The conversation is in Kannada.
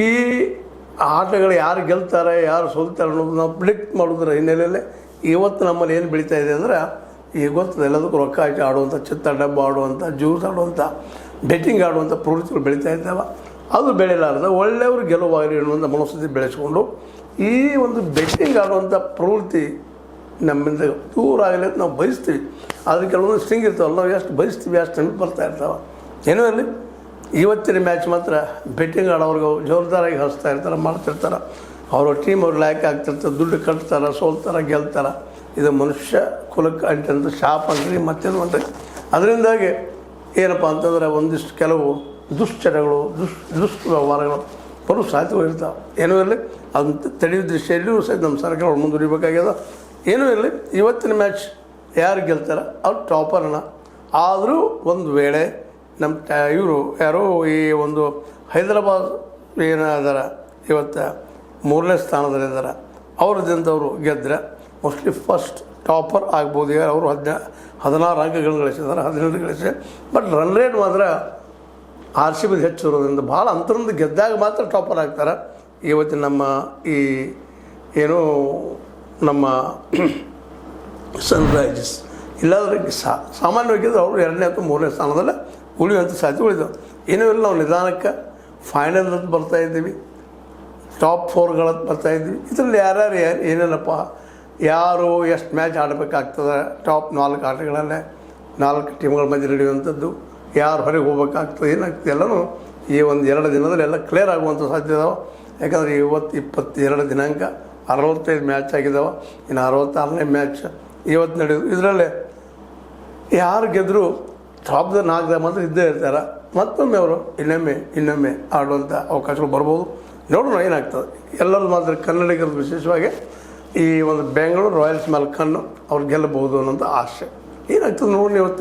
ಈ ಆಟಗಳು ಯಾರು ಗೆಲ್ತಾರೆ ಯಾರು ಸೋಲ್ತಾರೆ ಅನ್ನೋದು ನಾವು ಪ್ರಿಡಿಕ್ಟ್ ಮಾಡೋದ್ರ ಹಿನ್ನೆಲೆಯಲ್ಲೇ ಇವತ್ತು ನಮ್ಮಲ್ಲಿ ಏನು ಬೆಳೀತಾ ಇದೆ ಅಂದರೆ ಈಗ ಗೊತ್ತದೆ ಎಲ್ಲದಕ್ಕೂ ರೊಕ್ಕ ಹಾಕಿ ಆಡುವಂಥ ಚಿತ್ತ ಡಬ್ಬ ಆಡುವಂಥ ಜ್ಯೂಸ್ ಆಡುವಂಥ ಬೆಟ್ಟಿಂಗ್ ಆಡುವಂಥ ಪ್ರವೃತ್ತಿಗಳು ಬೆಳೀತಾ ಇದ್ದಾವೆ. ಅದು ಬೆಳೆಯಲಾರ್ದ ಒಳ್ಳೆಯವರು ಗೆಲುವಾಗಲಿ ಅನ್ನುವಂಥ ಮನಸ್ಥಿತಿ ಬೆಳೆಸ್ಕೊಂಡು ಈ ಒಂದು ಬೆಟ್ಟಿಂಗ್ ಆಡುವಂಥ ಪ್ರವೃತ್ತಿ ನಮ್ಮಿಂದ ದೂರ ಆಗಲಿ ಅಂತ ನಾವು ಬಯಸ್ತೀವಿ. ಆದರೆ ಕೆಲವೊಂದು ಸ್ಟ್ರಿಂಗ್ ಇರ್ತಾವಲ್ಲ, ನಾವು ಎಷ್ಟು ಬಯಸ್ತೀವಿ ಅಷ್ಟು ನೆನಪು ಬರ್ತಾ ಇರ್ತಾವೆ. ಏನೋ ಅಲ್ಲಿ ಇವತ್ತಿನ ಮ್ಯಾಚ್ ಮಾತ್ರ ಬೆಟ್ಟಿಂಗ್ ಆಡೋರ್ಗೆ ಜೋರ್ದಾರಾಗಿ ಹರಿಸ್ತಾ ಇರ್ತಾರೆ, ಮಾಡ್ತಿರ್ತಾರೆ. ಅವರ ಟೀಮ್ ಅವ್ರು ಲ್ಯಾಕ್ ಆಗ್ತಿರ್ತಾರೆ, ದುಡ್ಡು ಕಟ್ತಾರೆ, ಸೋಲ್ತಾರೆ, ಗೆಲ್ತಾರೆ. ಇದು ಮನುಷ್ಯ ಕುಲಕ್ಕೆ ಅಂಟಂತ ಶಾಪ್ ಅಂದ್ರಿ ಮತ್ತೇನು ಅಂದ್ರಿ. ಅದರಿಂದಾಗಿ ಏನಪ್ಪ ಅಂತಂದರೆ ಒಂದಿಷ್ಟು ಕೆಲವು ದುಶ್ಚಟಗಳು ದುಷ್ವ್ಯವಹಾರಗಳು ಬರೋ ಸಾಧ್ಯಗಳು ಇರ್ತಾವೆ. ಏನೂ ಇರಲಿ ಅದನ್ನು ತಡೆಯೋ ದೃಷ್ಟಿಯಲ್ಲಿಯೂ ಸಹಿತ ನಮ್ಮ ಸರ್ಕಾರ ಮುಂದುವರಿಬೇಕಾಗ್ಯದ. ಏನೂ ಇರಲಿ ಇವತ್ತಿನ ಮ್ಯಾಚ್ ಯಾರು ಗೆಲ್ತಾರೆ ಅವ್ರು ಟಾಪರ್ನ. ಆದರೂ ಒಂದು ವೇಳೆ ನಮ್ಮ ಇವರು ಯಾರೋ ಈ ಒಂದು ಹೈದರಾಬಾದ್ ಏನಾದಾರ ಇವತ್ತು 3ನೇ ಸ್ಥಾನದಲ್ಲಿದ್ದಾರೆ. ಅವ್ರದಿಂದವರು ಗೆದ್ದರೆ ಮೋಸ್ಟ್ಲಿ ಫಸ್ಟ್ ಟಾಪರ್ ಆಗ್ಬೋದು. ಈಗ ಅವರು 16 ಅಂಕಗಳನ್ನು ಗಳಿಸಿದ್ದಾರೆ, 17 ಗಳಿಸಿದೆ. ಬಟ್ ರನ್ ರೇಟ್ ಮಾತ್ರ RCB ಹೆಚ್ಚು ಇರೋದ್ರಿಂದ ಭಾಳ ಅಂತರದಿಂದ ಗೆದ್ದಾಗ ಮಾತ್ರ ಟಾಪರ್ ಆಗ್ತಾರೆ. ಇವತ್ತಿನ ನಮ್ಮ ಈ ಏನು ನಮ್ಮ ಸನ್ರೈಸರ್ಸ್ ಇಲ್ಲಾಂದರೆ ಸಾಮಾನ್ಯವಾಗಿದ್ದರೆ ಅವರು 2ನೇ ಅಥವಾ 3ನೇ ಸ್ಥಾನದಲ್ಲೇ ಉಳಿಯುವಂಥ ಸಾಧ್ಯತೆಗಳಿದ್ದಾವೆ. ಏನೂ ಇಲ್ಲ, ನಾವು ನಿಧಾನಕ್ಕೆ ಫೈನಲ್ ಅಂತ ಬರ್ತಾಯಿದ್ದೀವಿ, ಟಾಪ್ 4ಗಳಂತ ಬರ್ತಾಯಿದ್ವಿ. ಇದರಲ್ಲಿ ಯಾರ್ಯಾರು ಏನೇನಪ್ಪ ಯಾರು ಎಷ್ಟು ಮ್ಯಾಚ್ ಆಡಬೇಕಾಗ್ತದೆ, ಟಾಪ್ 4 ಆಟಗಳಲ್ಲೇ 4 ಟೀಮ್ಗಳ ಮಧ್ಯೆ ನಡೆಯುವಂಥದ್ದು, ಯಾರು ಹೊರಗೆ ಹೋಗ್ಬೇಕಾಗ್ತದೆ, ಏನಾಗ್ತದೆ ಎಲ್ಲನೂ ಈ ಒಂದು 2 ದಿನದಲ್ಲಿ ಎಲ್ಲ ಕ್ಲಿಯರ್ ಆಗುವಂಥ ಸಾಧ್ಯತೆ ಇದಾವೆ. ಯಾಕಂದರೆ ಇವತ್ತು 22 ದಿನಾಂಕ 65 ಮ್ಯಾಚ್ ಆಗಿದ್ದಾವೆ. ಇನ್ನು 66ನೇ ಮ್ಯಾಚ್ ಇವತ್ತು ನಡೆಯೋದು. ಇದರಲ್ಲೇ ಯಾರು ಗೆದ್ದರೂ ಟಾಪ್ದ 4 ಮಾತ್ರ ಇದ್ದೇ ಇರ್ತಾರೆ. ಮತ್ತೊಮ್ಮೆ ಅವರು ಇನ್ನೊಮ್ಮೆ ಆಡುವಂಥ ಅವಕಾಶಗಳು ಬರ್ಬೋದು. ನೋಡೋಣ ಏನಾಗ್ತದೆ. ಎಲ್ಲರೂ ಮಾತ್ರ ಕನ್ನಡಿಗರದ್ದು ವಿಶೇಷವಾಗಿ ಈ ಒಂದು ಬೆಂಗಳೂರು ರಾಯಲ್ಸ್ ಮೇಲೆ ಕಣ್ಣು ಅವ್ರು ಗೆಲ್ಲಬಹುದು ಅನ್ನೋಂಥ ಆಸೆ. ಏನಾಗ್ತದೆ ನೋಡಿ ಇವತ್ತು.